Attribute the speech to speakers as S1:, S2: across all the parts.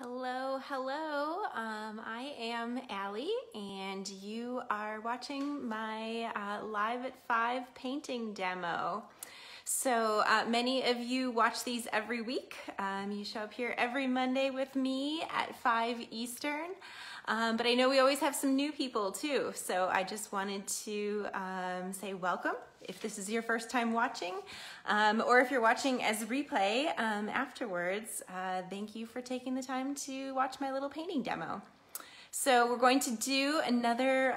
S1: Hello, hello. I am Allie, and you are watching my Live at 5 painting demo. So many of you watch these every week. You show up here every Monday with me at 5 Eastern. But I know we always have some new people too, so I just wanted to say welcome if this is your first time watching, or if you're watching as a replay afterwards. Thank you for taking the time to watch my little painting demo. So we're going to do another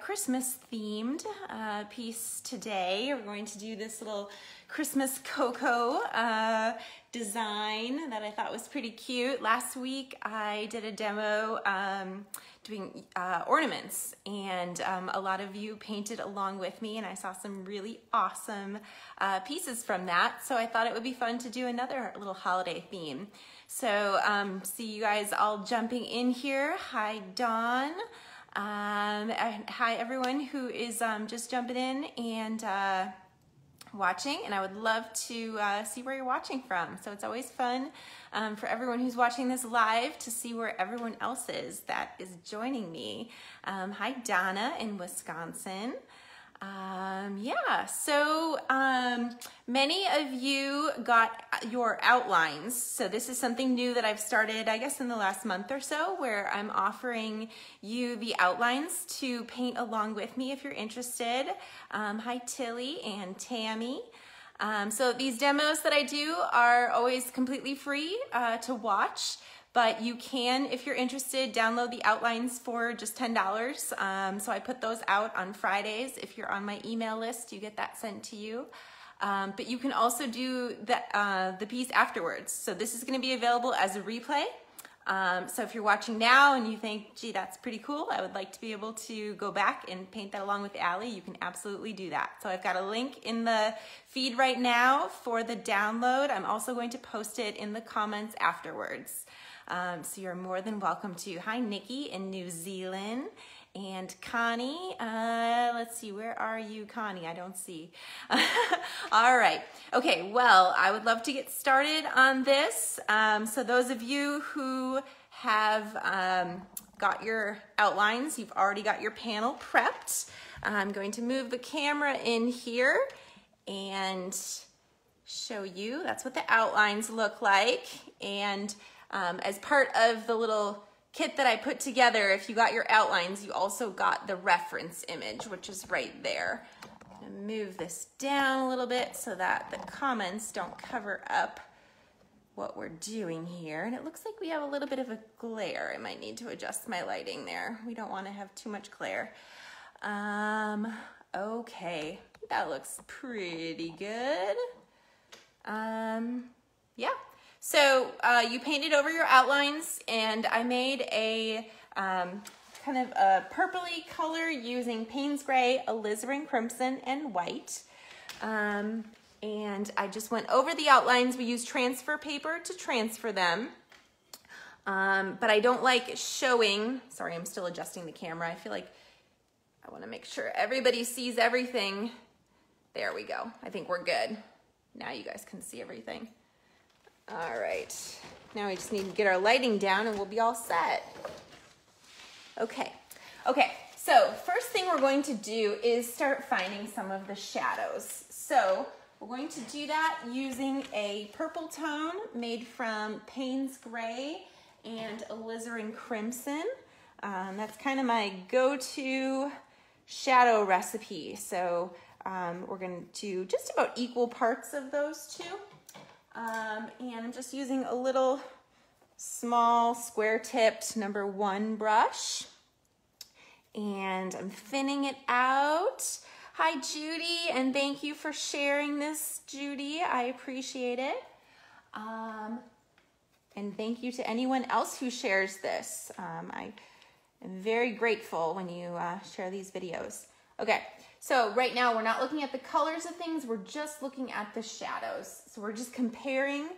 S1: Christmas themed piece today. We're going to do this little Christmas cocoa design that I thought was pretty cute. Last week I did a demo doing ornaments, and a lot of you painted along with me, and I saw some really awesome pieces from that. So I thought it would be fun to do another little holiday theme. So see you guys all jumping in here. Hi, Dawn. Hi, everyone who is just jumping in and watching, and I would love to see where you're watching from. So it's always fun for everyone who's watching this live to see where everyone else is that is joining me. Hi, Donna in Wisconsin. Yeah, so many of you got your outlines. So this is something new that I've started, I guess, in the last month or so, where I'm offering you the outlines to paint along with me if you're interested. Hi, Tilly and Tammy. So these demos that I do are always completely free to watch. But you can, if you're interested, download the outlines for just $10. So I put those out on Fridays. If you're on my email list, you get that sent to you. But you can also do the piece afterwards. So this is going to be available as a replay. So if you're watching now and you think, gee, that's pretty cool, I would like to be able to go back and paint that along with Allie, you can absolutely do that. So I've got a link in the feed right now for the download. I'm also going to post it in the comments afterwards. So you're more than welcome to. Hi, Nikki in New Zealand. And Connie, let's see, where are you, Connie? I don't see. All right. Okay, well, I would love to get started on this. So those of you who have got your outlines, you've already got your panel prepped. I'm going to move the camera in here and show you. That's what the outlines look like. And as part of the little kit that I put together, if you got your outlines, you also got the reference image, which is right there. I'm gonna move this down a little bit so that the comments don't cover up what we're doing here. And it looks like we have a little bit of a glare. I might need to adjust my lighting there. We don't want to have too much glare. Okay, that looks pretty good. Yeah. So you painted over your outlines, and I made a kind of a purpley color using Payne's Gray, alizarin crimson, and white. And I just went over the outlines. We used transfer paper to transfer them. But I don't like showing, sorry, I'm still adjusting the camera. I feel like I want to make sure everybody sees everything. There we go. I think we're good. Now you guys can see everything. All right, now we just need to get our lighting down and we'll be all set. Okay, so first thing we're going to do is start finding some of the shadows. So we're going to do that using a purple tone made from Payne's Gray and alizarin crimson. That's kind of my go-to shadow recipe. So we're going to do just about equal parts of those two. And I'm just using a little small square-tipped #1 brush, and I'm thinning it out. Hi, Judy, and thank you for sharing this, Judy. I appreciate it. And thank you to anyone else who shares this. I am very grateful when you share these videos. Okay. So right now we're not looking at the colors of things, we're just looking at the shadows. So we're just comparing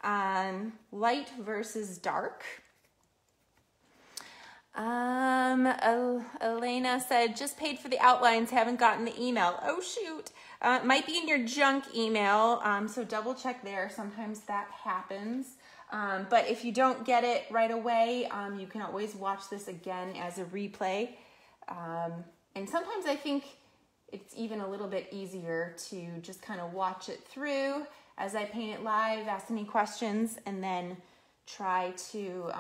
S1: light versus dark. Elena said, just paid for the outlines, haven't gotten the email. Oh shoot, it might be in your junk email, so double check there, sometimes that happens. But if you don't get it right away, you can always watch this again as a replay. And sometimes I think it's even a little bit easier to just kind of watch it through as I paint it live, ask any questions, and then try to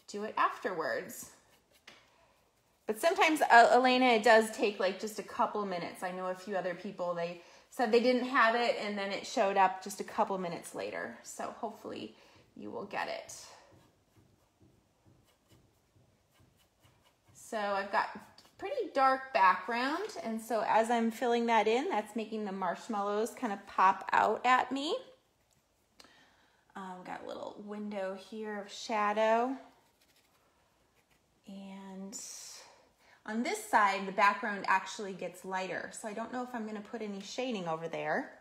S1: do it afterwards. But sometimes, Elena, it does take like just a couple minutes. I know a few other people, they said they didn't have it and then it showed up just a couple minutes later. So hopefully you will get it. So I've got pretty dark background, and so as I'm filling that in, that's making the marshmallows kind of pop out at me. Got a little window here of shadow, and on this side the background actually gets lighter, so I don't know if I'm going to put any shading over there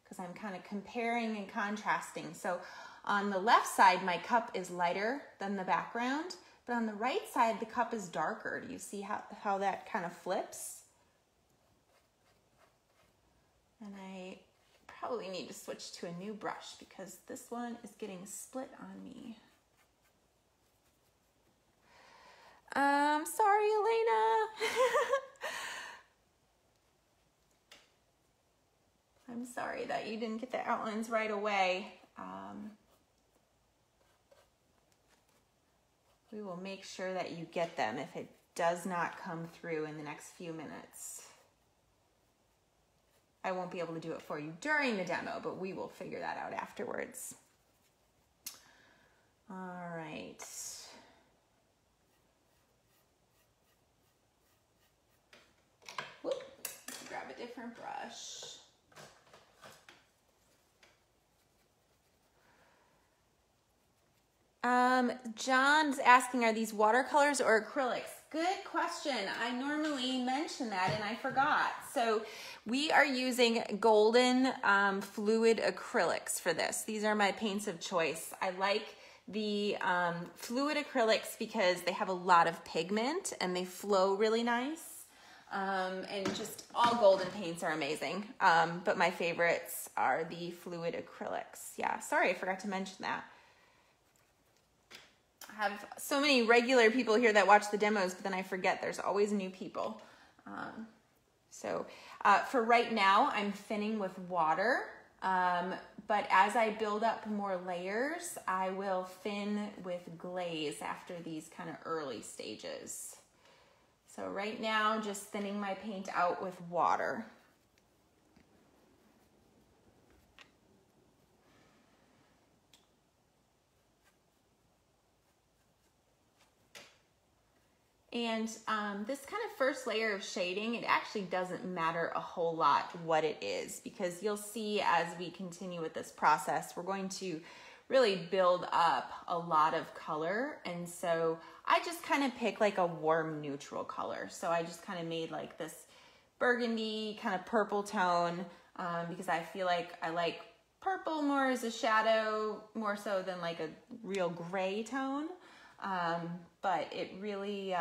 S1: because I'm kind of comparing and contrasting. So on the left side my cup is lighter than the background, but on the right side, the cup is darker. Do you see how that kind of flips? And I probably need to switch to a new brush because this one is getting split on me. Sorry, Elena. I'm sorry that you didn't get the outlines right away. We will make sure that you get them if it does not come through in the next few minutes. I won't be able to do it for you during the demo, but we will figure that out afterwards. All right. Whoop, let's grab a different brush. John's asking, are these watercolors or acrylics? Good question. I normally mention that and I forgot. So we are using golden fluid acrylics for this. These are my paints of choice. I like the fluid acrylics because they have a lot of pigment and they flow really nice. And just all golden paints are amazing. But my favorites are the fluid acrylics. Yeah, sorry, I forgot to mention that. I have so many regular people here that watch the demos, but then I forget there's always new people. For right now, I'm thinning with water, but as I build up more layers, I will thin with glaze after these kind of early stages. So right now, just thinning my paint out with water. And this kind of first layer of shading, it actually doesn't matter a whole lot what it is, because you'll see as we continue with this process, we're going to really build up a lot of color. And so I just kind of pick like a warm neutral color. So I just kind of made like this burgundy kind of purple tone because I feel like I like purple more as a shadow more so than like a real gray tone. But it really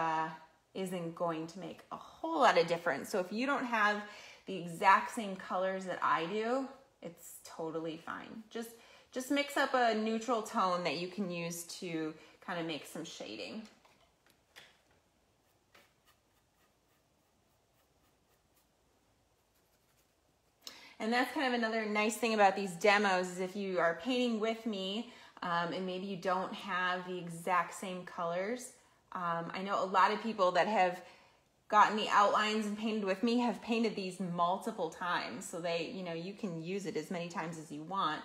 S1: isn't going to make a whole lot of difference. So if you don't have the exact same colors that I do, it's totally fine. Just mix up a neutral tone that you can use to kind of make some shading. And that's kind of another nice thing about these demos is if you are painting with me, and maybe you don't have the exact same colors. I know a lot of people that have gotten the outlines and painted with me have painted these multiple times. So you can use it as many times as you want.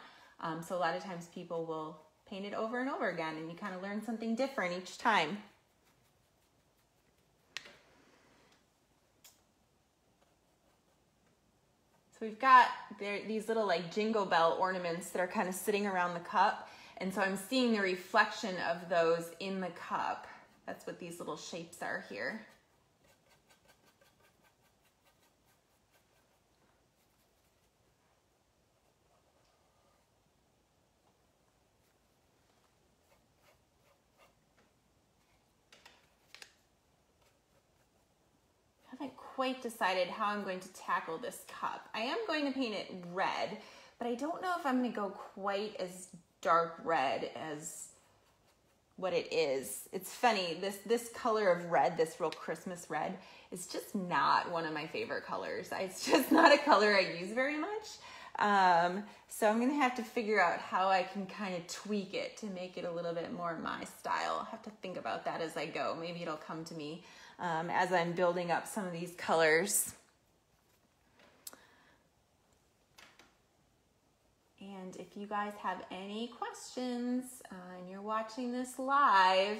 S1: So a lot of times people will paint it over and over again and you kind of learn something different each time. So we've got these little like jingle bell ornaments that are kind of sitting around the cup. And so I'm seeing the reflection of those in the cup. That's what these little shapes are here. I haven't quite decided how I'm going to tackle this cup. I am going to paint it red, but I don't know if I'm going to go quite as dark red as what it is. It's funny, this color of red, this real Christmas red, is just not one of my favorite colors. It's just not a color I use very much. So I'm gonna have to figure out how I can kind of tweak it to make it a little bit more my style. I'll have to think about that as I go. Maybe it'll come to me as I'm building up some of these colors. And if you guys have any questions and you're watching this live,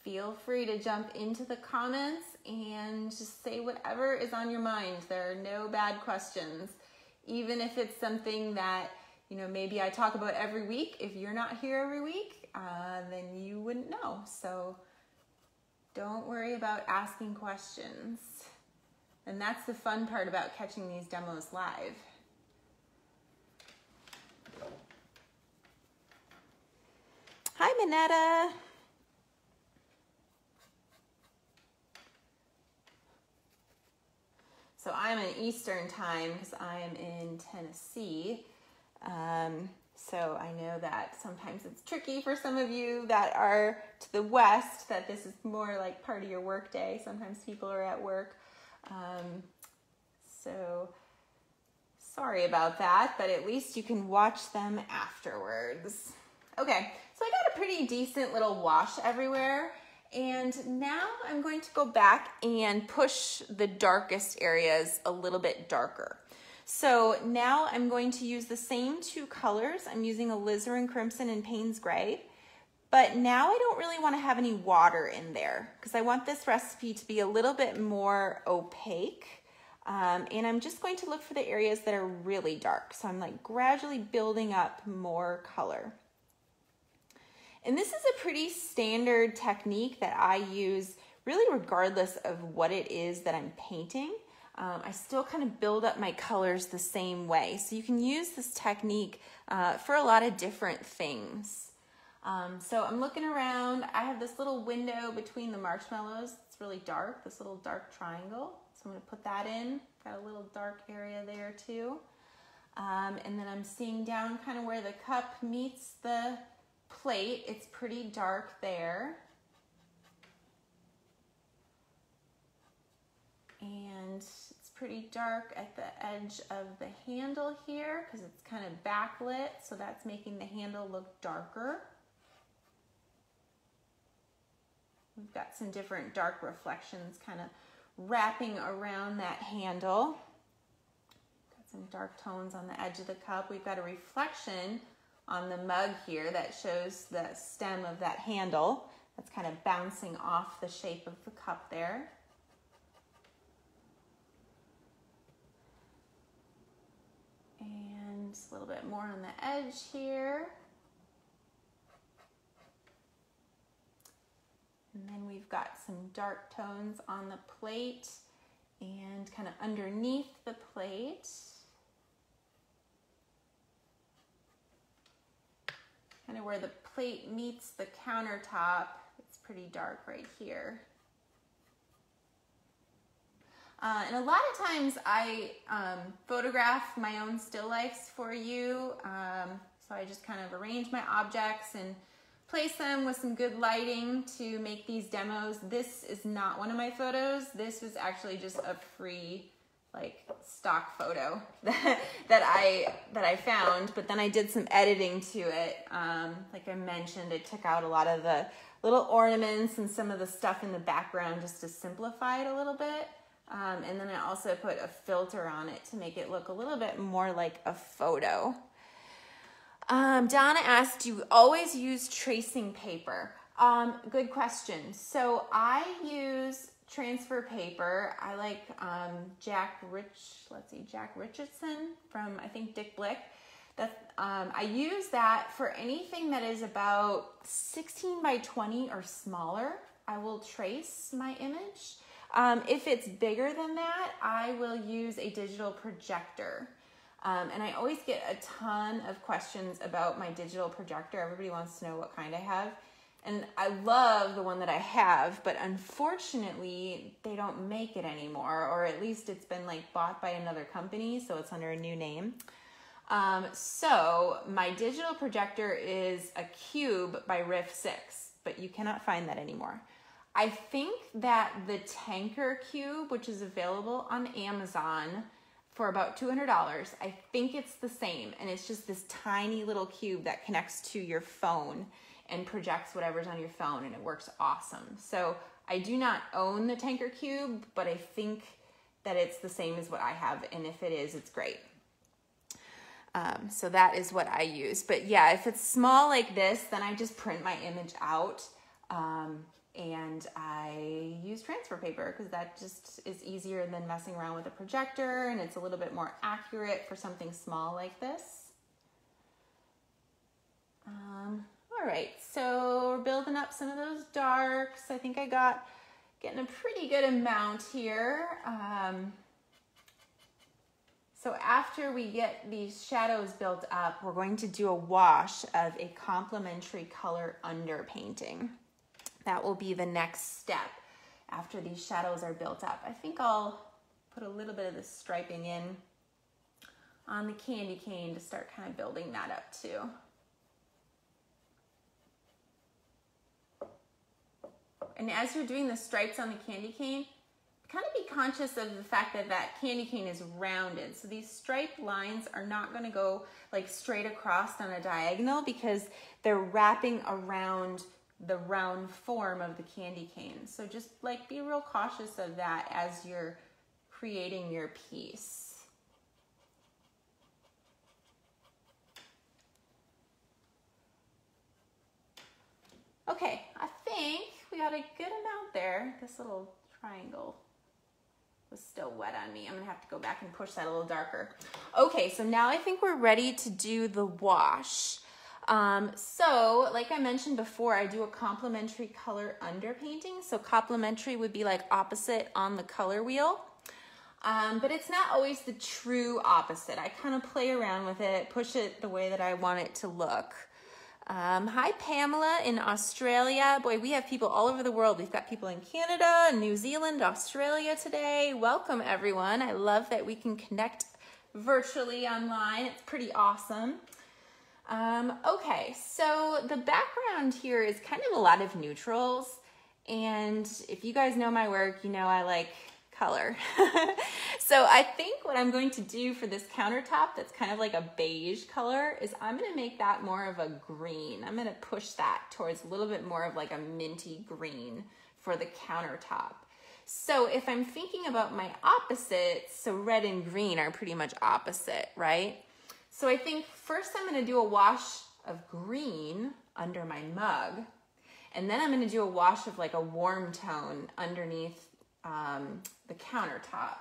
S1: feel free to jump into the comments and just say whatever is on your mind. There are no bad questions. Even if it's something that, you know, maybe I talk about every week. If you're not here every week, then you wouldn't know. So don't worry about asking questions. And that's the fun part about catching these demos live. Hi, Minetta. So I'm in Eastern time because I am in Tennessee. So I know that sometimes it's tricky for some of you that are to the west, that this is more like part of your work day. Sometimes people are at work. So sorry about that, but at least you can watch them afterwards. Okay, so I got a pretty decent little wash everywhere. And now I'm going to go back and push the darkest areas a little bit darker. So now I'm going to use the same two colors. I'm using alizarin crimson and Payne's gray. But now I don't really want to have any water in there because I want this recipe to be a little bit more opaque. And I'm just going to look for the areas that are really dark. So I'm like gradually building up more color. And this is a pretty standard technique that I use really regardless of what it is that I'm painting. I still kind of build up my colors the same way. So you can use this technique for a lot of different things. So I'm looking around. I have this little window between the marshmallows. It's really dark, this little dark triangle. So I'm gonna put that in. Got a little dark area there too. And then I'm seeing down kind of where the cup meets the plate. It's pretty dark there. And it's pretty dark at the edge of the handle here because it's kind of backlit, so that's making the handle look darker. We've got some different dark reflections kind of wrapping around that handle. Got some dark tones on the edge of the cup. We've got a reflection on the mug here that shows the stem of that handle. That's kind of bouncing off the shape of the cup there. And a little bit more on the edge here. And then we've got some dark tones on the plate and kind of underneath the plate. Kind of where the plate meets the countertop, it's pretty dark right here. And a lot of times I photograph my own still lifes for you. So I just kind of arrange my objects and place them with some good lighting to make these demos. This is not one of my photos. This was actually just a free like stock photo that I found, but then I did some editing to it. Like I mentioned, I took out a lot of the little ornaments and some of the stuff in the background just to simplify it a little bit. And then I also put a filter on it to make it look a little bit more like a photo. Donna asked, do you always use tracing paper? Good question. So I use transfer paper. I like Jack Richardson from, I think, Dick Blick. I use that for anything that is about 16 by 20 or smaller. I will trace my image. If it's bigger than that, I will use a digital projector. And I always get a ton of questions about my digital projector. Everybody wants to know what kind I have. And I love the one that I have, but unfortunately, they don't make it anymore, or at least it's been like bought by another company, so it's under a new name. So my digital projector is a cube by Riff 6, but you cannot find that anymore. I think that the Tanker cube, which is available on Amazon for about $200, I think it's the same. And it's just this tiny little cube that connects to your phone and projects whatever's on your phone, and it works awesome. So I do not own the Tanker cube, but I think that it's the same as what I have. And if it is, it's great. So that is what I use. But yeah, if it's small like this, then I just print my image out. And I use transfer paper because that just is easier than messing around with a projector, and it's a little bit more accurate for something small like this. All right, so we're building up some of those darks. I think I getting a pretty good amount here. So after we get these shadows built up, we're going to do a wash of a complementary color underpainting. That will be the next step after these shadows are built up. I think I'll put a little bit of the striping in on the candy cane to start kind of building that up too. And as you're doing the stripes on the candy cane, kind of be conscious of the fact that that candy cane is rounded. So these striped lines are not going to go like straight across on a diagonal because they're wrapping around the round form of the candy cane. So just like be real cautious of that as you're creating your piece. Okay, I think we got a good amount there. This little triangle was still wet on me. I'm gonna have to go back and push that a little darker. Okay, so now I think we're ready to do the wash. So like I mentioned before, I do a complementary color underpainting. So complementary would be like opposite on the color wheel. But it's not always the true opposite. I kind of play around with it, push it the way that I want it to look. Hi Pamela in Australia. Boy, we have people all over the world. We've got people in Canada, New Zealand, Australia today. Welcome everyone. I love that we can connect virtually online. It's pretty awesome. Okay, so the background here is kind of a lot of neutrals, and if you guys know my work, you know I like color. So I think what I'm going to do for this countertop that's kind of like a beige color is I'm going to make that more of a green. I'm going to push that towards a little bit more of like a minty green for the countertop. So if I'm thinking about my opposites, so red and green are pretty much opposite, right? So I think first I'm going to do a wash of green under my mug, and then I'm going to do a wash of like a warm tone underneath the countertop.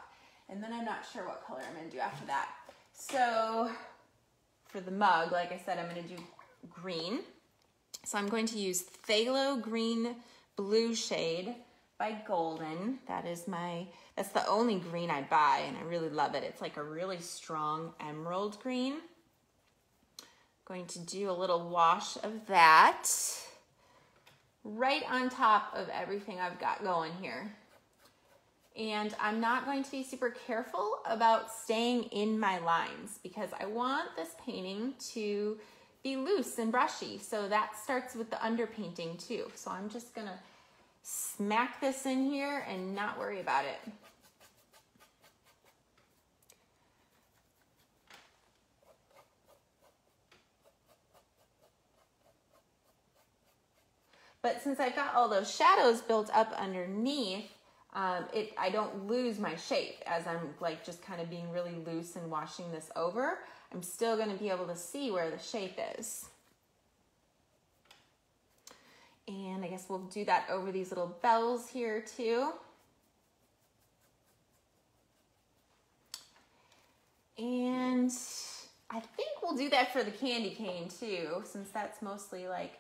S1: And then I'm not sure what color I'm going to do after that. So for the mug, like I said, I'm going to do green. So I'm going to use Phthalo Green Blue shade by Golden. That's the only green I buy, and I really love it. It's like a really strong emerald green. Going to do a little wash of that right on top of everything I've got going here. And I'm not going to be super careful about staying in my lines because I want this painting to be loose and brushy. So that starts with the underpainting too. So I'm just gonna smack this in here and not worry about it. But since I've got all those shadows built up underneath, I don't lose my shape as I'm like just kind of being really loose and washing this over. I'm still going to be able to see where the shape is. And I guess we'll do that over these little bells here too. And I think we'll do that for the candy cane too, since that's mostly like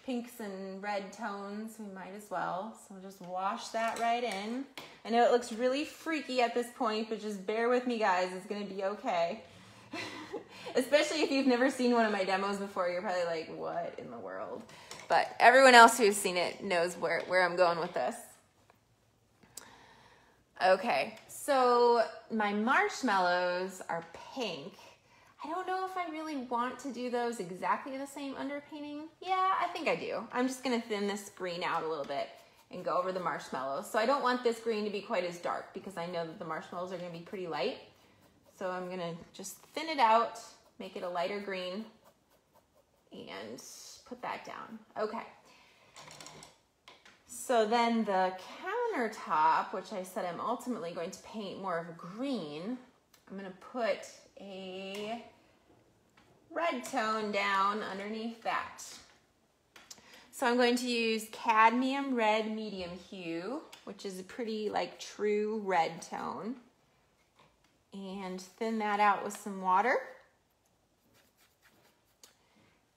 S1: pinks and red tones, we might as well. So we'll just wash that right in. I know it looks really freaky at this point, but just bear with me guys, it's gonna be okay. Especially if you've never seen one of my demos before, you're probably like, what in the world? But everyone else who's seen it knows where I'm going with this. Okay, so my marshmallows are pink. I don't know if I really want to do those exactly the same underpainting. Yeah, I think I do. I'm just gonna thin this green out a little bit and go over the marshmallows. So I don't want this green to be quite as dark because I know that the marshmallows are gonna be pretty light. So I'm gonna just thin it out, make it a lighter green, and put that down. Okay. So then the countertop, which I said I'm ultimately going to paint more of a green, I'm gonna put a red tone down underneath that. So I'm going to use cadmium red medium hue, which is a pretty like true red tone, and thin that out with some water.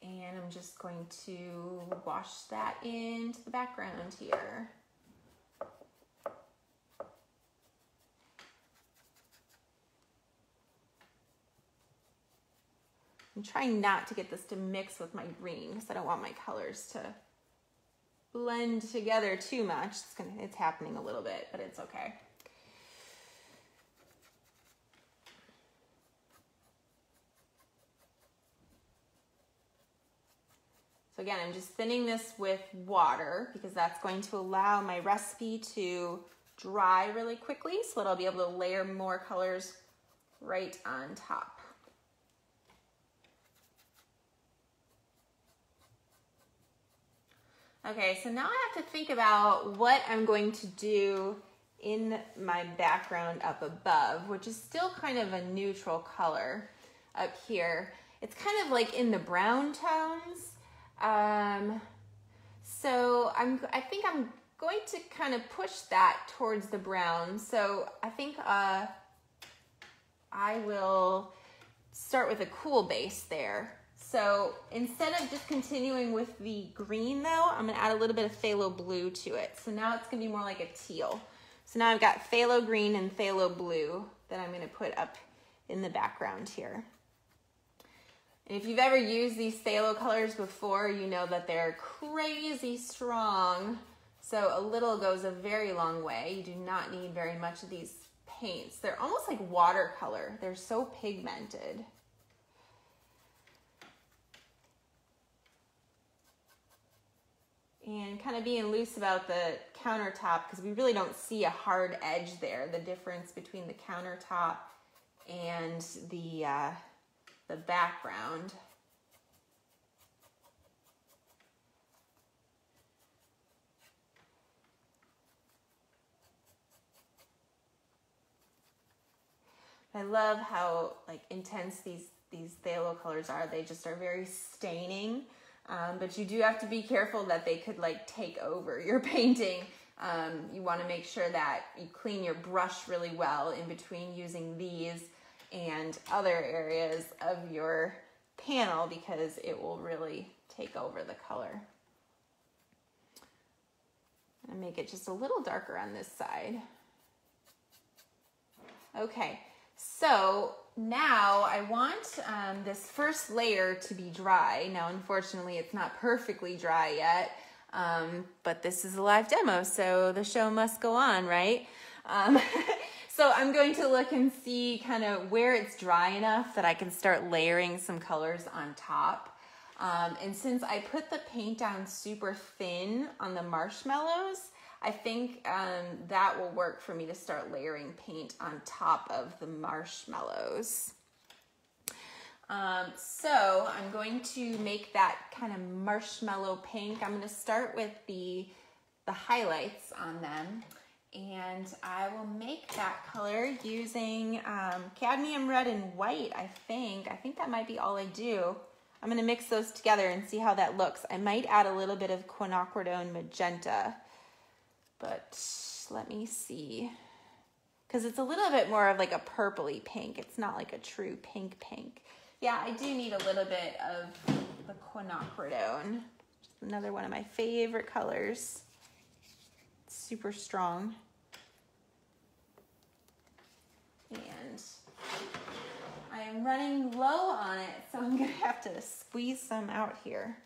S1: And I'm just going to wash that into the background here. I'm trying not to get this to mix with my green because I don't want my colors to blend together too much. It's happening a little bit, but it's okay. So again, I'm just thinning this with water because that's going to allow my recipe to dry really quickly so that I'll be able to layer more colors right on top. Okay, so now I have to think about what I'm going to do in my background up above, which is still kind of a neutral color up here. It's kind of like in the brown tones. So I think I'm going to kind of push that towards the brown. So I think I will start with a cool base there. So instead of just continuing with the green though, I'm gonna add a little bit of phthalo blue to it. So now it's gonna be more like a teal. So now I've got phthalo green and phthalo blue that I'm gonna put up in the background here. And if you've ever used these phthalo colors before, you know that they're crazy strong. So a little goes a very long way. You do not need very much of these paints. They're almost like watercolor. They're so pigmented. And kind of being loose about the countertop because we really don't see a hard edge there. The difference between the countertop and the background. I love how like intense these phthalo colors are. They just are very staining, but you do have to be careful that they could like take over your painting. You want to make sure that you clean your brush really well in between using these and other areas of your panel because it will really take over the color. And make it just a little darker on this side. Okay, so now I want this first layer to be dry. Now, unfortunately, it's not perfectly dry yet, but this is a live demo, so the show must go on, right? So I'm going to look and see kind of where it's dry enough that I can start layering some colors on top. And since I put the paint down super thin on the marshmallows, I think that will work for me to start layering paint on top of the marshmallows. So I'm going to make that kind of marshmallow pink. I'm going to start with the highlights on them. And I will make that color using cadmium red and white, I think. I think that might be all I do. I'm going to mix those together and see how that looks. I might add a little bit of quinacridone magenta, but let me see. Because it's a little bit more of like a purpley pink. It's not like a true pink pink. Yeah, I do need a little bit of the quinacridone. Just another one of my favorite colors. It's super strong. And I am running low on it, so I'm gonna have to squeeze some out here.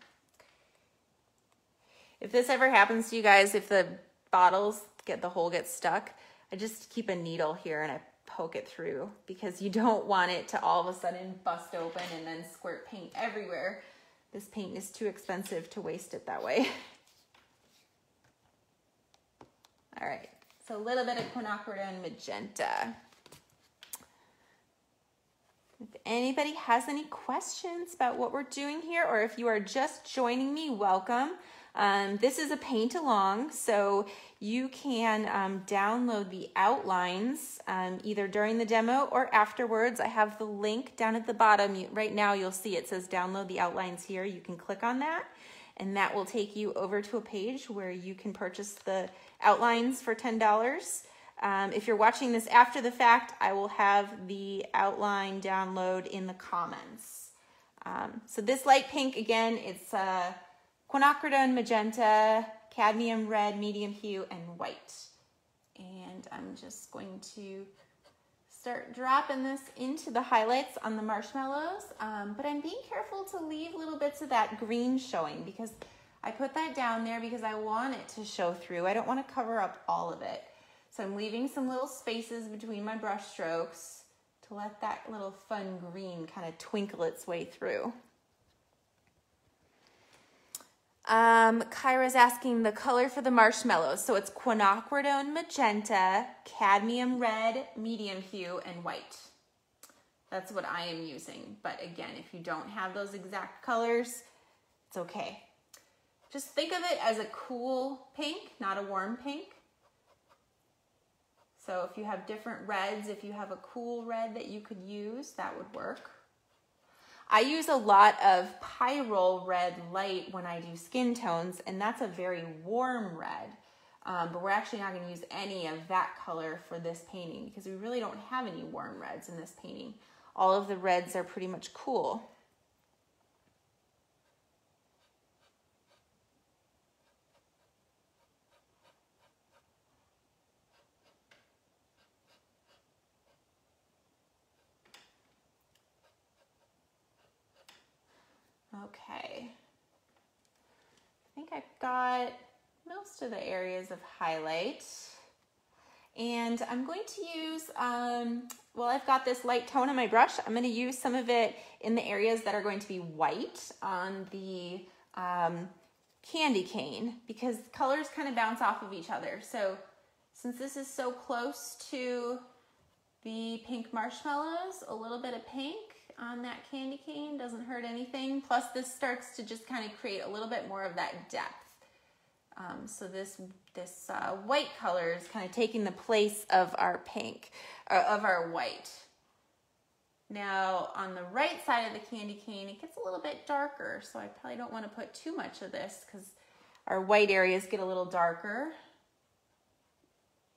S1: If this ever happens to you guys, if the bottles the hole gets stuck, I just keep a needle here and I poke it through because you don't want it to all of a sudden bust open and then squirt paint everywhere. This paint is too expensive to waste it that way. All right, so a little bit of quinacridone magenta. If anybody has any questions about what we're doing here, or if you are just joining me, welcome. This is a paint along, so you can download the outlines either during the demo or afterwards. I have the link down at the bottom. Right now you'll see it says download the outlines here. You can click on that and that will take you over to a page where you can purchase the outlines for $10. If you're watching this after the fact, I will have the outline download in the comments. So this light pink, again, it's quinacridone magenta, cadmium red, medium hue, and white. And I'm just going to start dropping this into the highlights on the marshmallows, but I'm being careful to leave little bits of that green showing because I put that down there because I want it to show through. I don't want to cover up all of it. So I'm leaving some little spaces between my brush strokes to let that little fun green kind of twinkle its way through. Kyra's asking the color for the marshmallows. So it's quinacridone magenta, cadmium red, medium hue, and white. That's what I am using. But again, if you don't have those exact colors, it's okay. Just think of it as a cool pink, not a warm pink. So if you have different reds, if you have a cool red that you could use, that would work. I use a lot of Pyrrole red light when I do skin tones, and that's a very warm red. But we're actually not going to use any of that color for this painting because we really don't have any warm reds in this painting. All of the reds are pretty much cool. Okay, I think I've got most of the areas of highlight. And I'm going to use, well, I've got this light tone on my brush. I'm going to use some of it in the areas that are going to be white on the candy cane because colors kind of bounce off of each other. So since this is so close to the pink marshmallows, a little bit of pink on that candy cane doesn't hurt anything. Plus this starts to just kind of create a little bit more of that depth. So this white color is kind of taking the place of our pink, of our white. Now on the right side of the candy cane, it gets a little bit darker. So I probably don't want to put too much of this because our white areas get a little darker.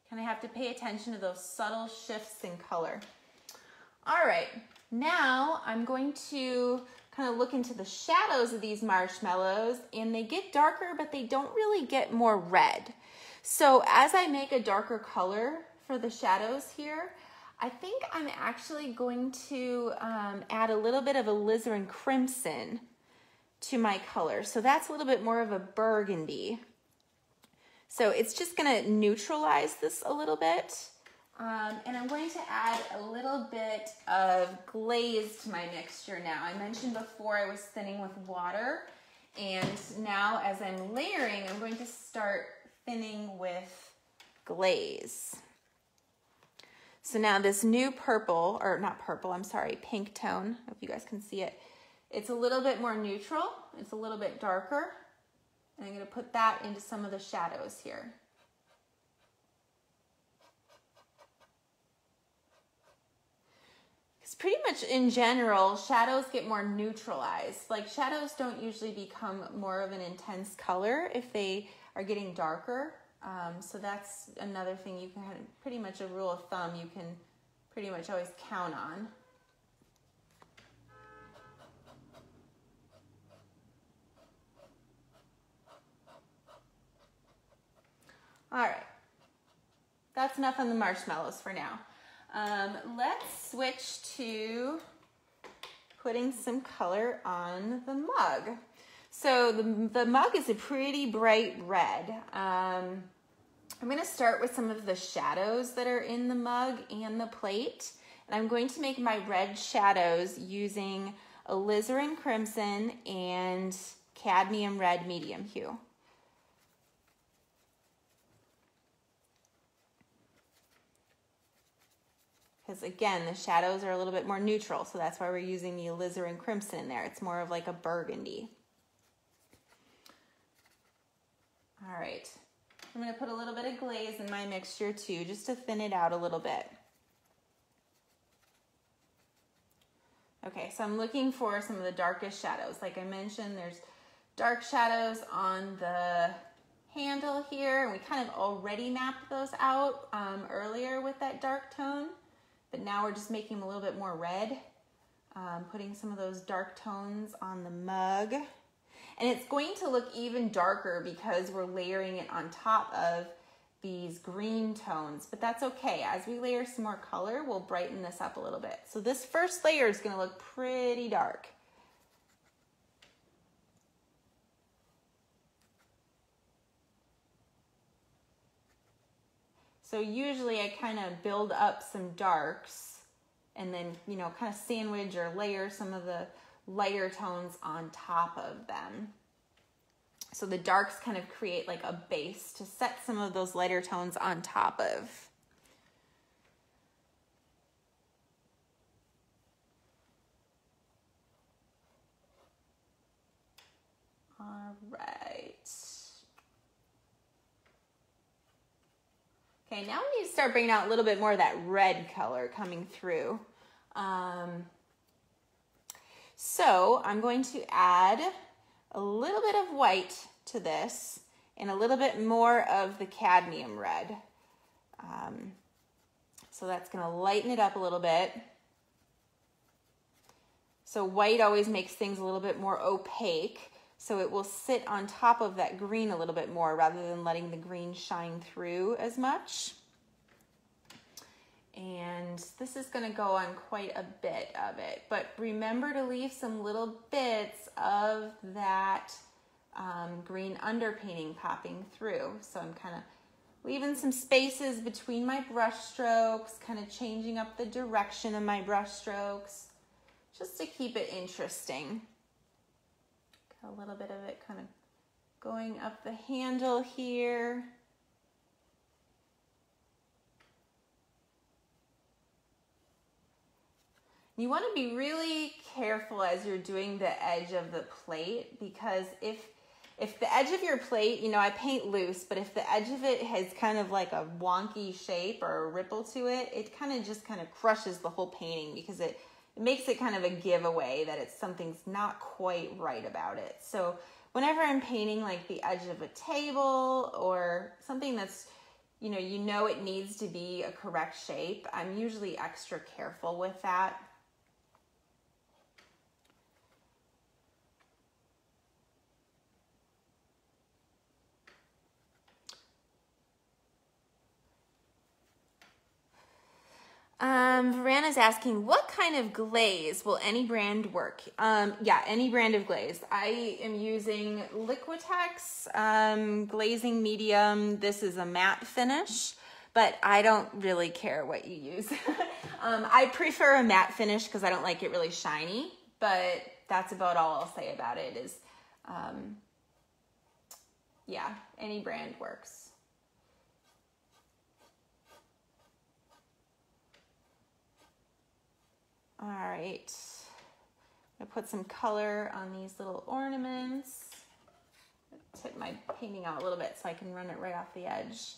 S1: Kind of have to pay attention to those subtle shifts in color. All right. Now I'm going to kind of look into the shadows of these marshmallows, and they get darker, but they don't really get more red. So as I make a darker color for the shadows here, I think I'm actually going to add a little bit of alizarin crimson to my color. So that's a little bit more of a burgundy. So it's just going to neutralize this a little bit. And I'm going to add a little bit of glaze to my mixture now. I mentioned before I was thinning with water, and now as I'm layering, I'm going to start thinning with glaze. So now this new purple, or not purple, I'm sorry, pink tone, I hope you guys can see it. It's a little bit more neutral, it's a little bit darker, and I'm going to put that into some of the shadows here. Pretty much in general, shadows get more neutralized. Like shadows don't usually become more of an intense color if they are getting darker. So that's another thing you can, pretty much a rule of thumb, you can pretty much always count on. All right, that's enough on the marshmallows for now. Let's switch to putting some color on the mug. So the mug is a pretty bright red. I'm gonna start with some of the shadows that are in the mug and the plate. And I'm going to make my red shadows using alizarin crimson and cadmium red medium hue. Because again, the shadows are a little bit more neutral, so that's why we're using the alizarin crimson in there. It's more of like a burgundy. All right, I'm gonna put a little bit of glaze in my mixture too, just to thin it out a little bit. Okay, so I'm looking for some of the darkest shadows. Like I mentioned, there's dark shadows on the handle here, and we kind of already mapped those out earlier with that dark tone. But now we're just making them a little bit more red, putting some of those dark tones on the mug. And it's going to look even darker because we're layering it on top of these green tones, but that's okay. As we layer some more color, we'll brighten this up a little bit. So this first layer is gonna look pretty dark. So usually I kind of build up some darks and then, you know, kind of sandwich or layer some of the lighter tones on top of them. So the darks kind of create like a base to set some of those lighter tones on top of. All right. Okay, now we need to start bringing out a little bit more of that red color coming through. So I'm going to add a little bit of white to this and a little bit more of the cadmium red. So that's going to lighten it up a little bit. So white always makes things a little bit more opaque, so it will sit on top of that green a little bit more rather than letting the green shine through as much. And this is going to go on quite a bit of it, but remember to leave some little bits of that green underpainting popping through. So I'm kind of leaving some spaces between my brush strokes, kind of changing up the direction of my brush strokes, just to keep it interesting. Got a little bit of it kind of going up the handle here. You want to be really careful as you're doing the edge of the plate, because if the edge of your plate, you know, I paint loose, but if the edge of it has kind of like a wonky shape or a ripple to it, it kind of crushes the whole painting, because it makes it kind of a giveaway that something's not quite right about it. So whenever I'm painting like the edge of a table or something that's, you know it needs to be a correct shape, I'm usually extra careful with that. Verana's asking, what kind of glaze will any brand work? Yeah, any brand of glaze. I am using Liquitex glazing medium. This is a matte finish, but I don't really care what you use. I prefer a matte finish because I don't like it really shiny, but that's about all I'll say about it is, yeah, any brand works. All right, I'm gonna put some color on these little ornaments. Tip my painting out a little bit so I can run it right off the edge.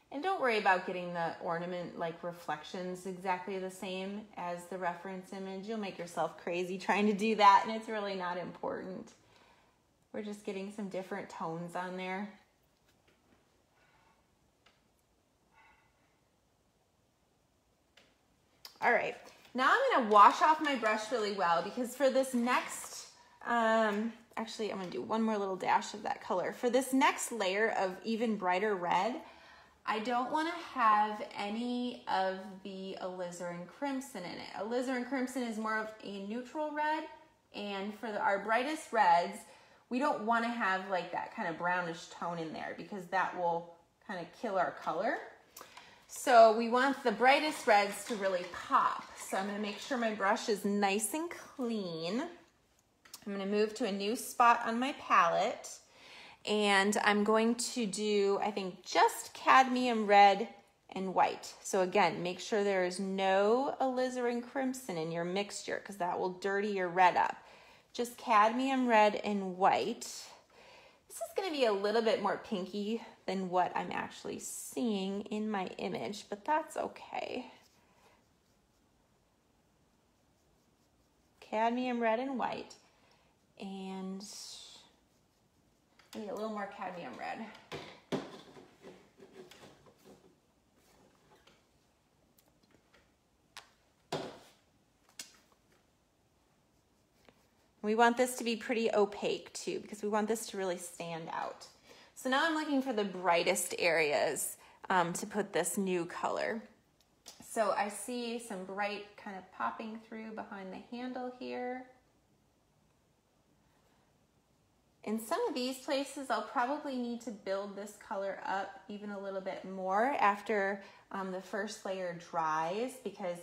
S1: And don't worry about getting the ornament like reflections exactly the same as the reference image. You'll make yourself crazy trying to do that, and it's really not important. We're just getting some different tones on there. All right, now I'm gonna wash off my brush really well, because for this next, actually I'm gonna do one more little dash of that color. For this next layer of even brighter red, I don't wanna have any of the alizarin crimson in it. Alizarin crimson is more of a neutral red, and for our brightest reds, we don't want to have like that kind of brownish tone in there because that will kind of kill our color. So we want the brightest reds to really pop. So I'm going to make sure my brush is nice and clean. I'm going to move to a new spot on my palette, and I'm going to do, I think, just cadmium red and white. So again, make sure there is no alizarin crimson in your mixture because that will dirty your red up. Just cadmium red and white. This is going to be a little bit more pinky than what I'm actually seeing in my image, but that's okay. Cadmium red and white, and maybe a little more cadmium red. We want this to be pretty opaque too, because we want this to really stand out. So now I'm looking for the brightest areas to put this new color. So I see some bright kind of popping through behind the handle here. In some of these places, I'll probably need to build this color up even a little bit more after the first layer dries, because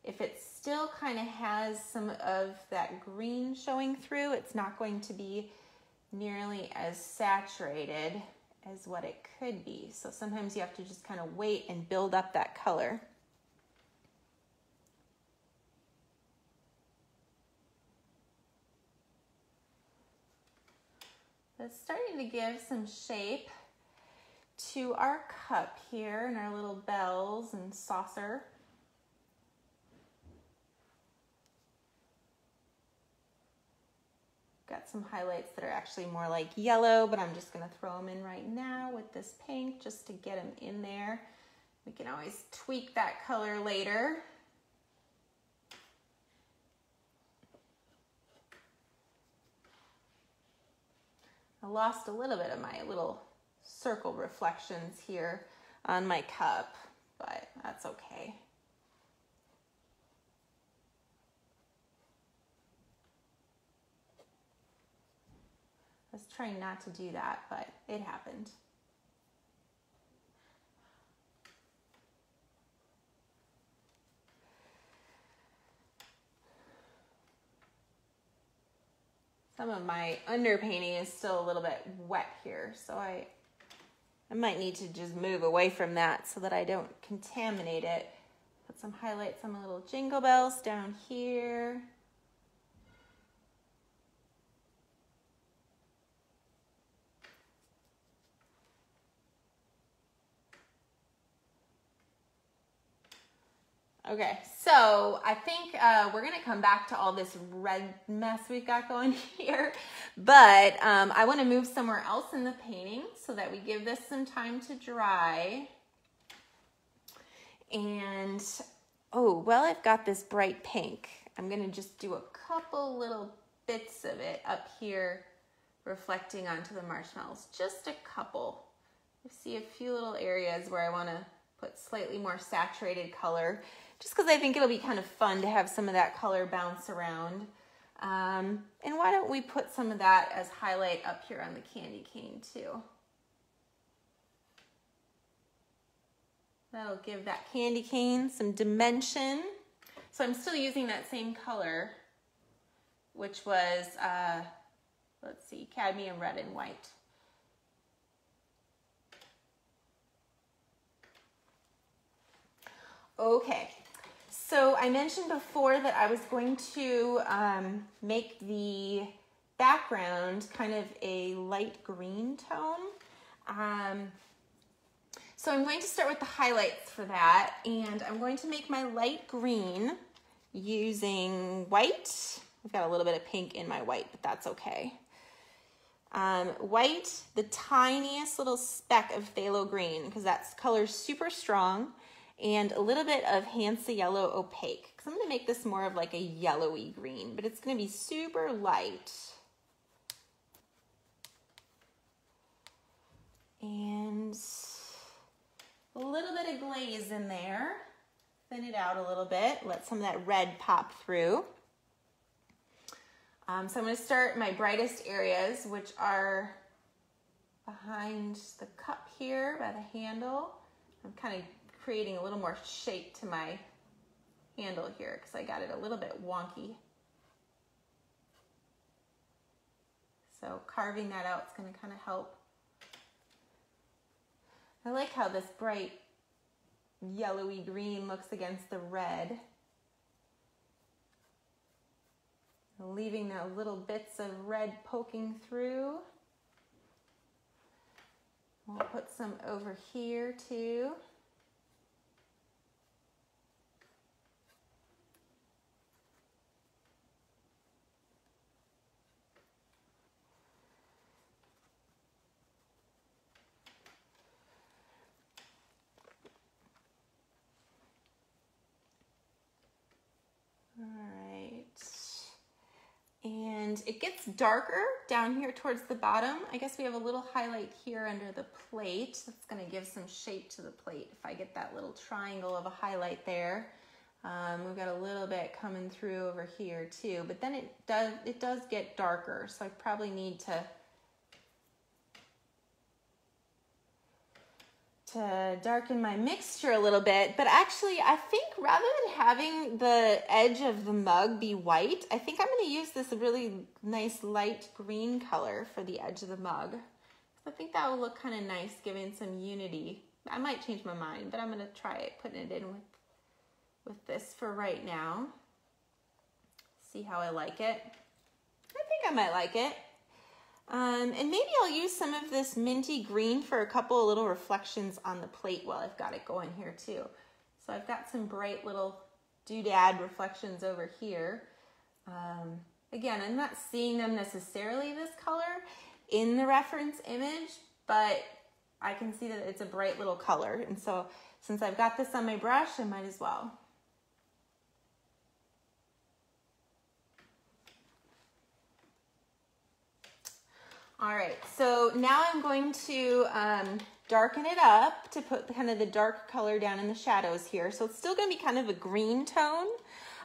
S1: if it still kind of has some of that green showing through, it's not going to be nearly as saturated as what it could be. So sometimes you have to just kind of wait and build up that color. It's starting to give some shape to our cup here and our little bells and saucer. Got some highlights that are actually more like yellow, but I'm just going to throw them in right now with this pink just to get them in there. We can always tweak that color later. I lost a little bit of my little circle reflections here on my cup, but that's okay. I was trying not to do that, but it happened. Some of my underpainting is still a little bit wet here, so I might need to just move away from that so that I don't contaminate it. Put some highlights on my little jingle bells down here. Okay, so I think we're gonna come back to all this red mess we've got going here, but I wanna move somewhere else in the painting so that we give this some time to dry. And, oh, well, I've got this bright pink. I'm gonna just do a couple little bits of it up here reflecting onto the marshmallows, just a couple. I see a few little areas where I wanna put slightly more saturated color, just because I think it'll be kind of fun to have some of that color bounce around. And why don't we put some of that as highlight up here on the candy cane too. That'll give that candy cane some dimension. So I'm still using that same color, which was, let's see, cadmium red and white. Okay. So I mentioned before that I was going to make the background kind of a light green tone. So I'm going to start with the highlights for that, and I'm going to make my light green using white. I've got a little bit of pink in my white, but that's okay. White, the tiniest little speck of phthalo green, because that color's super strong, and a little bit of Hansa Yellow Opaque, because I'm going to make this more of like a yellowy green, but it's going to be super light. And a little bit of glaze in there. Thin it out a little bit, let some of that red pop through. So I'm going to start my brightest areas, which are behind the cup here by the handle. I'm kind of creating a little more shape to my handle here because I got it a little bit wonky. So carving that out is going to kind of help. I like how this bright yellowy green looks against the red. Leaving the little bits of red poking through. We'll put some over here too. All right. And it gets darker down here towards the bottom. I guess we have a little highlight here under the plate. That's going to give some shape to the plate. If I get that little triangle of a highlight there. We've got a little bit coming through over here too, but then it does get darker. So I probably need to darken my mixture a little bit, but actually I think rather than having the edge of the mug be white, I think I'm going to use this really nice light green color for the edge of the mug. I think that will look kind of nice, giving some unity. I might change my mind, but I'm going to try it, putting it in with this for right now. See how I like it. I think I might like it. And maybe I'll use some of this minty green for a couple of little reflections on the plate while I've got it going here too. So I've got some bright little doodad reflections over here. Again, I'm not seeing them necessarily this color in the reference image, but I can see that it's a bright little color. And so since I've got this on my brush, I might as well. All right, so now I'm going to darken it up to put kind of the dark color down in the shadows here. So it's still going to be kind of a green tone,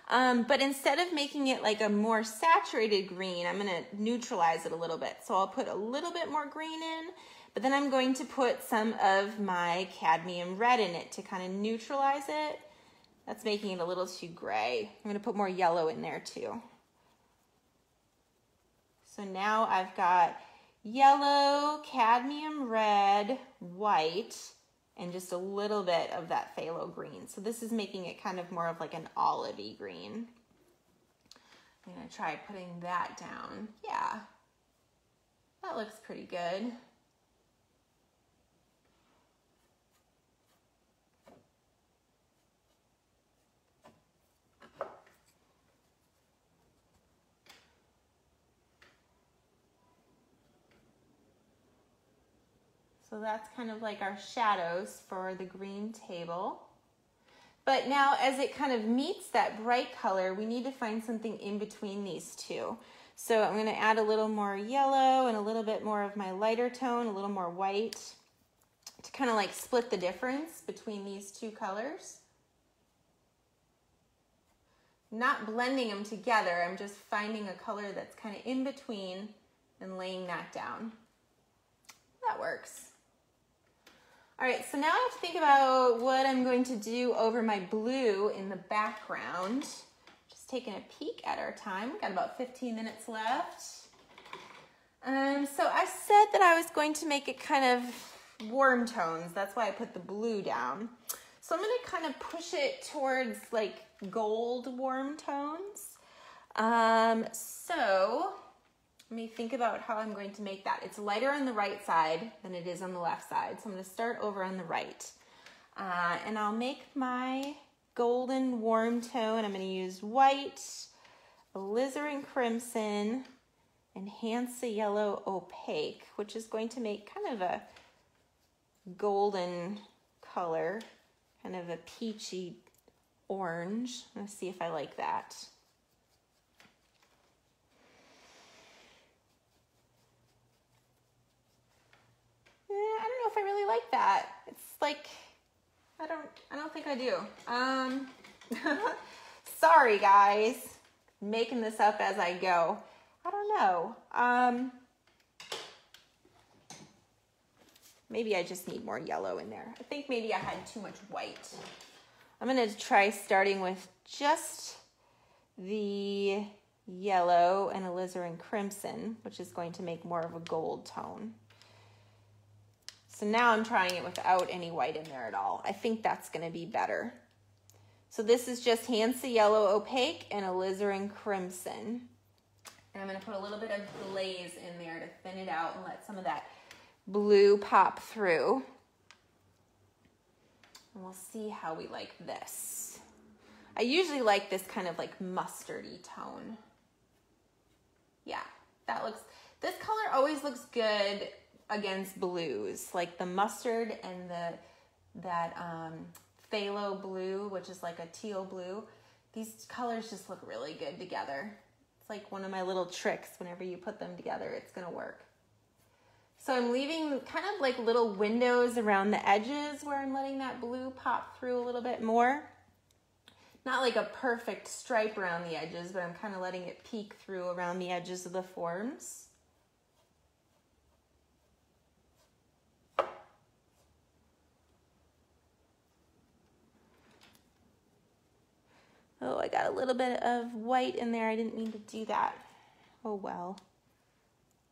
S1: but instead of making it like a more saturated green, I'm going to neutralize it a little bit. So I'll put a little bit more green in, but then I'm going to put some of my cadmium red in it to kind of neutralize it. That's making it a little too gray. I'm going to put more yellow in there too. So now I've got yellow, cadmium red, white, and just a little bit of that phthalo green. So this is making it kind of more of like an olivey green. I'm gonna try putting that down. Yeah, that looks pretty good. So that's kind of like our shadows for the green table. But now as it kind of meets that bright color, we need to find something in between these two. So I'm going to add a little more yellow and a little bit more of my lighter tone, a little more white, to kind of like split the difference between these two colors. Not blending them together, I'm just finding a color that's kind of in between and laying that down. That works. All right, so now I have to think about what I'm going to do over my blue in the background. Just taking a peek at our time. We've got about 15 minutes left. So I said that I was going to make it kind of warm tones. That's why I put the blue down. So I'm going to kind of push it towards like gold warm tones. So let me think about how I'm going to make that. It's lighter on the right side than it is on the left side. So I'm going to start over on the right. And I'll make my golden warm tone. I'm going to use white, alizarin crimson, and Hansa yellow opaque, which is going to make kind of a golden color, kind of a peachy orange. Let's see if I like that. I don't know if I really like that. It's like, I don't think I do. Sorry guys, making this up as I go. I don't know. Maybe I just need more yellow in there. I think maybe I had too much white. I'm gonna try starting with just the yellow and alizarin crimson, which is going to make more of a gold tone. So now I'm trying it without any white in there at all. I think that's gonna be better. So this is just Hansa Yellow Opaque and alizarin crimson. And I'm gonna put a little bit of glaze in there to thin it out and let some of that blue pop through. And we'll see how we like this. I usually like this kind of like mustardy tone. Yeah, this color always looks good against blues, like the mustard and that phthalo blue, which is like a teal blue. These colors just look really good together. It's like one of my little tricks. Whenever you put them together, it's gonna work. So I'm leaving kind of like little windows around the edges where I'm letting that blue pop through a little bit more. Not like a perfect stripe around the edges, but I'm kind of letting it peek through around the edges of the forms. Oh, I got a little bit of white in there. I didn't mean to do that. Oh well.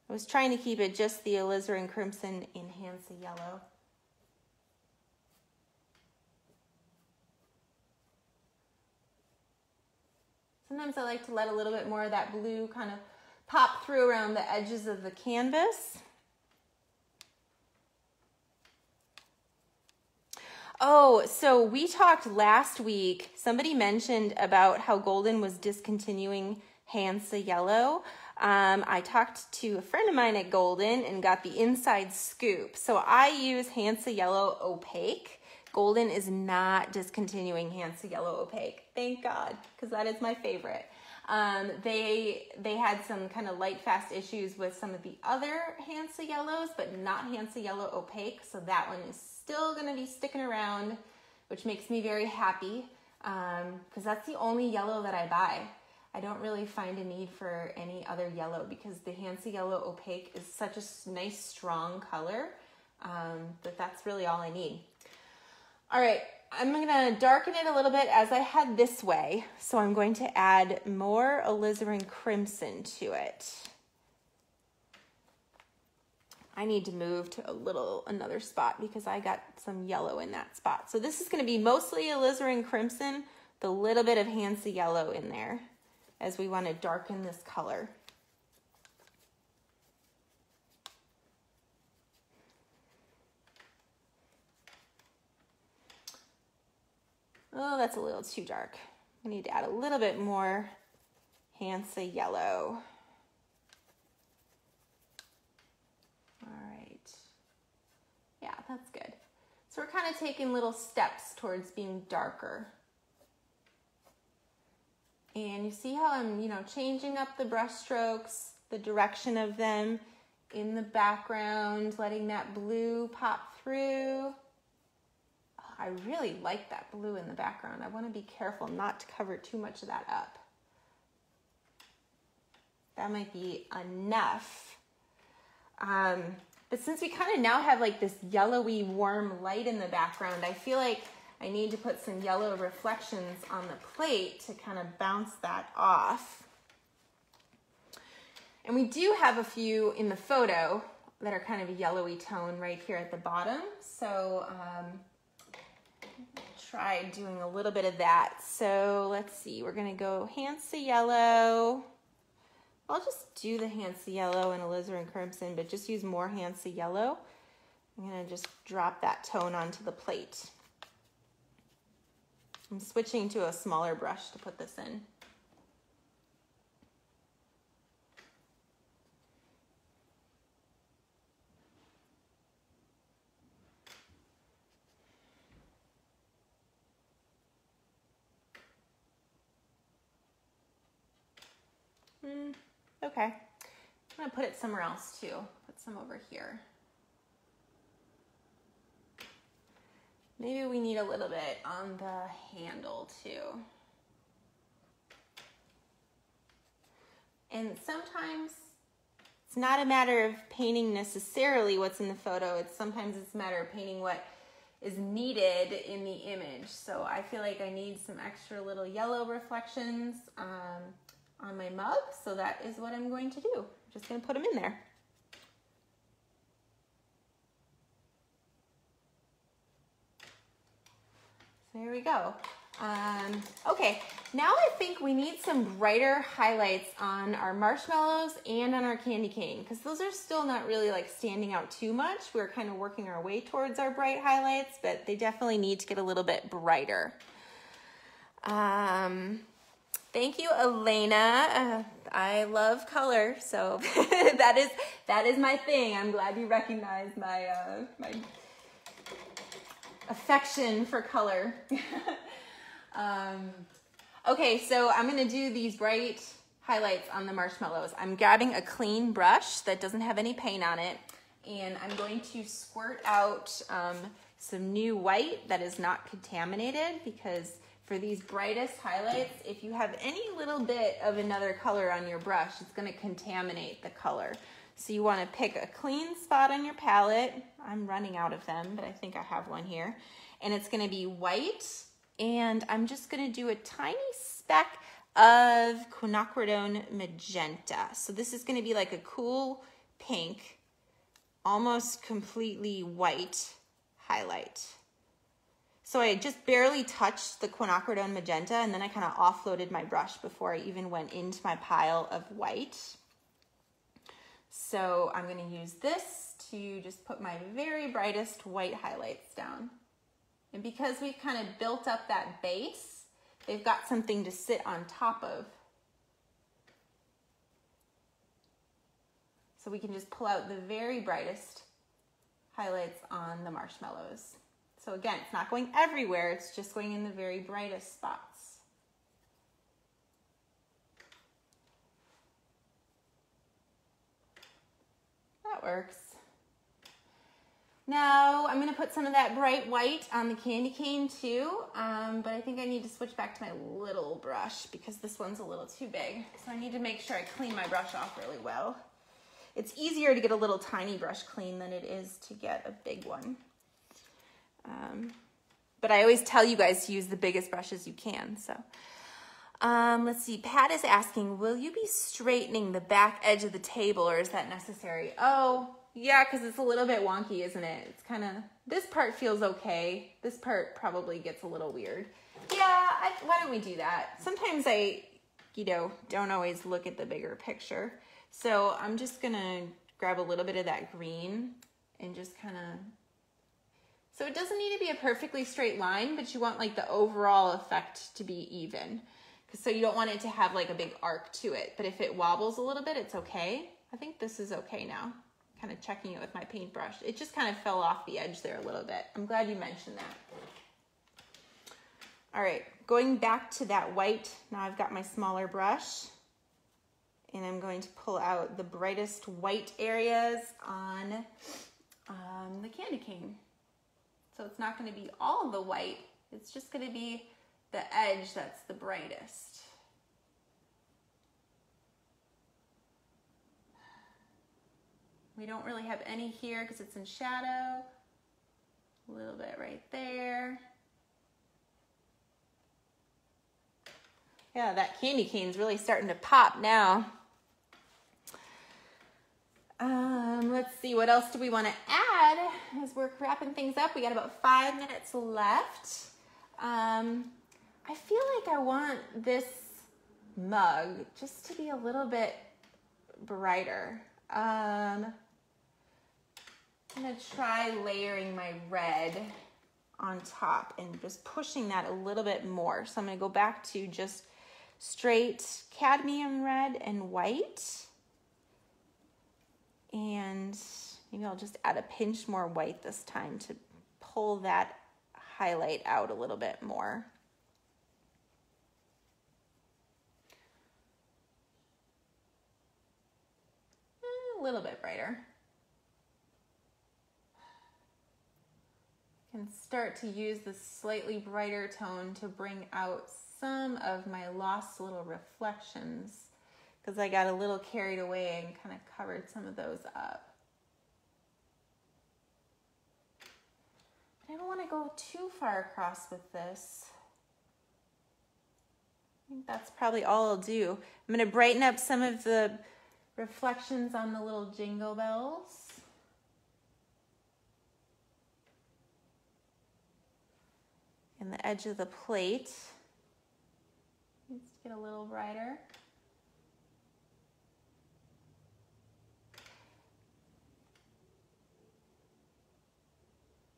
S1: I was trying to keep it just the alizarin crimson in Hansa Yellow. Sometimes I like to let a little bit more of that blue kind of pop through around the edges of the canvas. Oh, so we talked last week, somebody mentioned about how Golden was discontinuing Hansa Yellow. I talked to a friend of mine at Golden and got the inside scoop. So I use Hansa Yellow Opaque. Golden is not discontinuing Hansa Yellow Opaque. Thank God, because that is my favorite. They had some kind of light fast issues with some of the other Hansa Yellows, but not Hansa Yellow Opaque. So that one is still going to be sticking around, which makes me very happy because that's the only yellow that I buy. I don't really find a need for any other yellow because the Hansa Yellow Opaque is such a nice, strong color that that's really all I need. All right, I'm gonna darken it a little bit as I head this way. So I'm going to add more alizarin crimson to it. I need to move to another spot because I got some yellow in that spot. So this is gonna be mostly alizarin crimson, with a little bit of Hansa Yellow in there, as we want to darken this color. Oh, that's a little too dark. I need to add a little bit more Hansa Yellow. All right. Yeah, that's good. So we're kind of taking little steps towards being darker. And you see how I'm, changing up the brush strokes, the direction of them in the background, letting that blue pop through. Oh, I really like that blue in the background. I want to be careful not to cover too much of that up. That might be enough. But since we kind of now have like this yellowy warm light in the background, I feel like I need to put some yellow reflections on the plate to kind of bounce that off. And we do have a few in the photo that are kind of a yellowy tone right here at the bottom. So try doing a little bit of that. So let's see, we're gonna go Hansa Yellow. I'll just do the Hansa Yellow and alizarin crimson, but just use more Hansa Yellow. I'm gonna just drop that tone onto the plate. I'm switching to a smaller brush to put this in. Okay, I'm gonna put it somewhere else too. Put some over here. Maybe we need a little bit on the handle too. And sometimes it's not a matter of painting necessarily what's in the photo. Sometimes it's a matter of painting what is needed in the image. So I feel like I need some extra little yellow reflections on my mug. So that is what I'm going to do. I'm just going to put them in there. So there we go. Okay, now I think we need some brighter highlights on our marshmallows and on our candy cane, because those are still not really like standing out too much. We're kind of working our way towards our bright highlights, but they definitely need to get a little bit brighter. Thank you, Elena. I love color, so that is my thing. I'm glad you recognize my my affection for color. Okay, so I'm gonna do these bright highlights on the marshmallows. I'm grabbing a clean brush that doesn't have any paint on it, and I'm going to squirt out some new white that is not contaminated, because for these brightest highlights, if you have any little bit of another color on your brush, it's gonna contaminate the color. So you wanna pick a clean spot on your palette. I'm running out of them, but I think I have one here. And it's gonna be white, and I'm just gonna do a tiny speck of quinacridone magenta. So this is gonna be like a cool pink, almost completely white highlight. So I just barely touched the quinacridone magenta, and then I kind of offloaded my brush before I even went into my pile of white. So I'm gonna use this to just put my very brightest white highlights down. And because we've kind of built up that base, they've got something to sit on top of. So we can just pull out the very brightest highlights on the marshmallows. So again, it's not going everywhere, it's just going in the very brightest spots. That works. Now I'm gonna put some of that bright white on the candy cane too, but I think I need to switch back to my little brush because this one's a little too big. So I need to make sure I clean my brush off really well. It's easier to get a little tiny brush clean than it is to get a big one. But I always tell you guys to use the biggest brushes you can. So let's see, Pat is asking, will you be straightening the back edge of the table, or is that necessary? Oh, yeah, because it's a little bit wonky, isn't it? It's kind of, this part feels okay. This part probably gets a little weird. Yeah, why don't we do that? Sometimes I, don't always look at the bigger picture. So I'm just gonna grab a little bit of that green and just kind of, so it doesn't need to be a perfectly straight line, but you want like the overall effect to be even. So you don't want it to have like a big arc to it, but if it wobbles a little bit, it's okay. I think this is okay now. Kind of checking it with my paintbrush. It just kind of fell off the edge there a little bit. I'm glad you mentioned that. All right, going back to that white, now I've got my smaller brush, and I'm going to pull out the brightest white areas on the candy cane. So it's not going to be all the white, it's just going to be the edge that's the brightest. We don't really have any here because it's in shadow. A little bit right there. Yeah, that candy cane's really starting to pop now. Let's see, what else do we want to add as we're wrapping things up? We got about 5 minutes left. I feel like I want this mug just to be a little bit brighter. I'm gonna try layering my red on top and just pushing that a little bit more. So I'm gonna go back to just straight cadmium red and white. And maybe I'll just add a pinch more white this time to pull that highlight out a little bit more. A little bit brighter. I can start to use the slightly brighter tone to bring out some of my lost little reflections because I got a little carried away and kind of covered some of those up. I don't want to go too far across with this. I think that's probably all I'll do. I'm going to brighten up some of the reflections on the little jingle bells. And the edge of the plate needs to get a little brighter.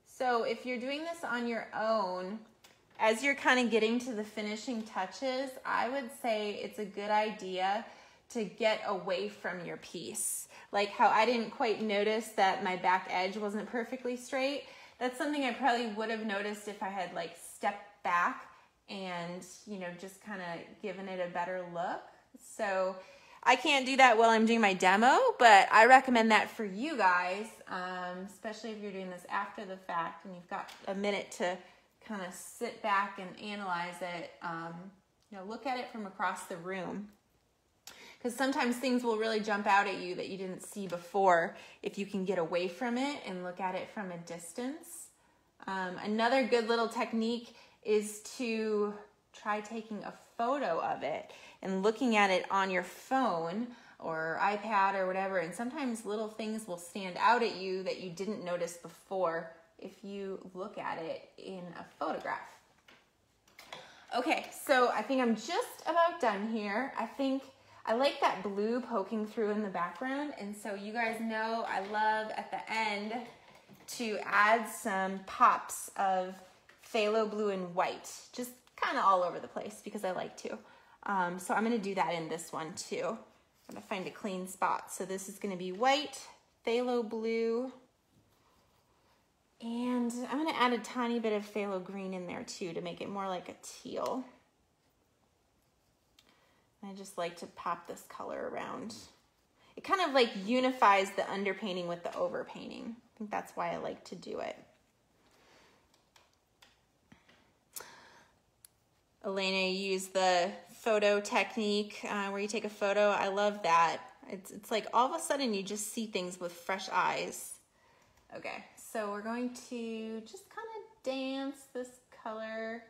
S1: So if you're doing this on your own, as you're kind of getting to the finishing touches, I would say it's a good idea to get away from your piece. Like how I didn't quite notice that my back edge wasn't perfectly straight. That's something I probably would have noticed if I had like stepped back and, you know, just kind of given it a better look. So I can't do that while I'm doing my demo, but I recommend that for you guys, especially if you're doing this after the fact and you've got a minute to kind of sit back and analyze it. You know, look at it from across the room, because sometimes things will really jump out at you that you didn't see before if you can get away from it and look at it from a distance. Another good little technique is to try taking a photo of it and looking at it on your phone or iPad or whatever, and sometimes little things will stand out at you that you didn't notice before if you look at it in a photograph. Okay, so I think I'm just about done here. I think I like that blue poking through in the background, and so you guys know I love at the end to add some pops of phthalo blue and white, just kind of all over the place because I like to. So I'm going to do that in this one too. I'm going to find a clean spot. So this is going to be white, phthalo blue, and I'm going to add a tiny bit of phthalo green in there too to make it more like a teal. I just like to pop this color around. It kind of like unifies the underpainting with the overpainting. I think that's why I like to do it. Elena used the photo technique where you take a photo. I love that. It's like all of a sudden you just see things with fresh eyes. Okay, so we're going to just kind of dance this color,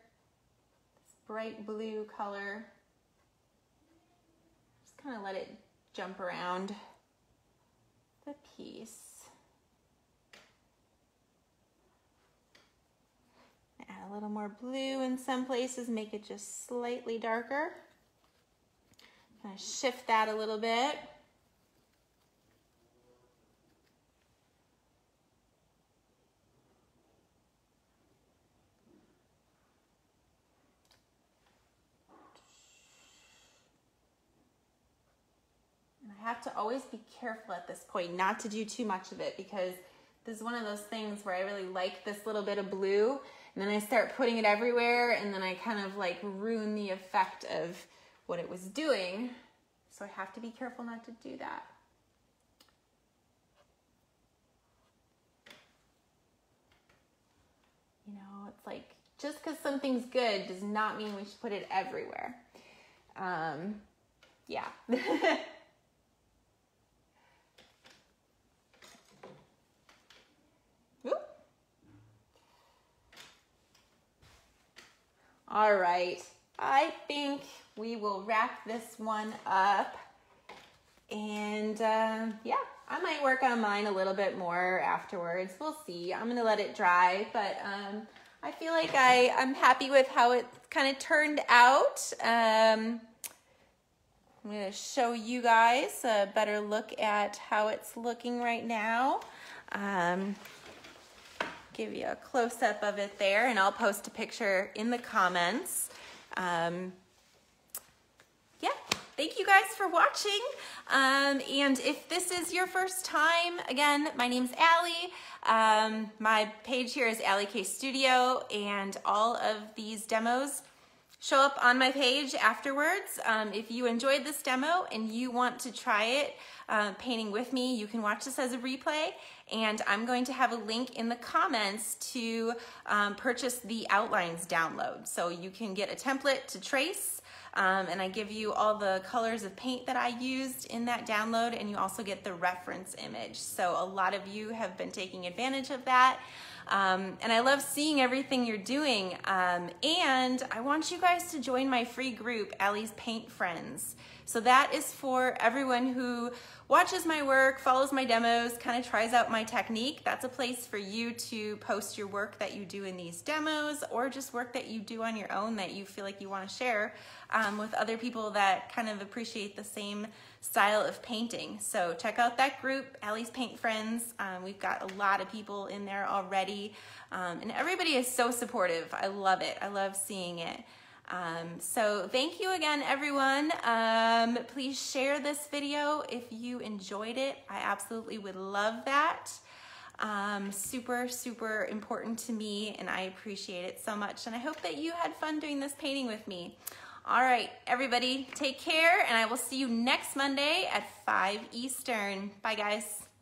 S1: this bright blue color. Just kind of let it jump around the piece. Add a little more blue in some places, make it just slightly darker. Kind of shift that a little bit. And I have to always be careful at this point not to do too much of it, because this is one of those things where I really like this little bit of blue, and then I start putting it everywhere, and then I kind of like ruin the effect of what it was doing. So I have to be careful not to do that. You know, it's like, just because something's good does not mean we should put it everywhere. Yeah. All right, I think we will wrap this one up, and yeah, I might work on mine a little bit more afterwards. We'll see. I'm gonna let it dry, but I feel like I'm happy with how it kind of turned out. I'm gonna show you guys a better look at how it's looking right now. Give you a close-up of it there, and I'll post a picture in the comments. Yeah, thank you guys for watching. And if this is your first time, again, my name's Allie. My page here is Allie K Studio, and all of these demos show up on my page afterwards. If you enjoyed this demo and you want to try it painting with me, you can watch this as a replay, and I'm going to have a link in the comments to purchase the outlines download. So you can get a template to trace And I give you all the colors of paint that I used in that download, and you also get the reference image. So a lot of you have been taking advantage of that. And I love seeing everything you're doing. And I want you guys to join my free group, Allie's Paint Friends. So that is for everyone who watches my work, follows my demos, kind of tries out my technique. That's a place for you to post your work that you do in these demos, or just work that you do on your own that you feel like you want to share with other people that kind of appreciate the same style of painting. So check out that group, Allie's Paint Friends. We've got a lot of people in there already, and everybody is so supportive. I love it. I love seeing it. So thank you again, everyone. Please share this video if you enjoyed it. I absolutely would love that. Super, super important to me, and I appreciate it so much. And I hope that you had fun doing this painting with me. All right, everybody, take care, and I will see you next Monday at 5 Eastern. Bye, guys.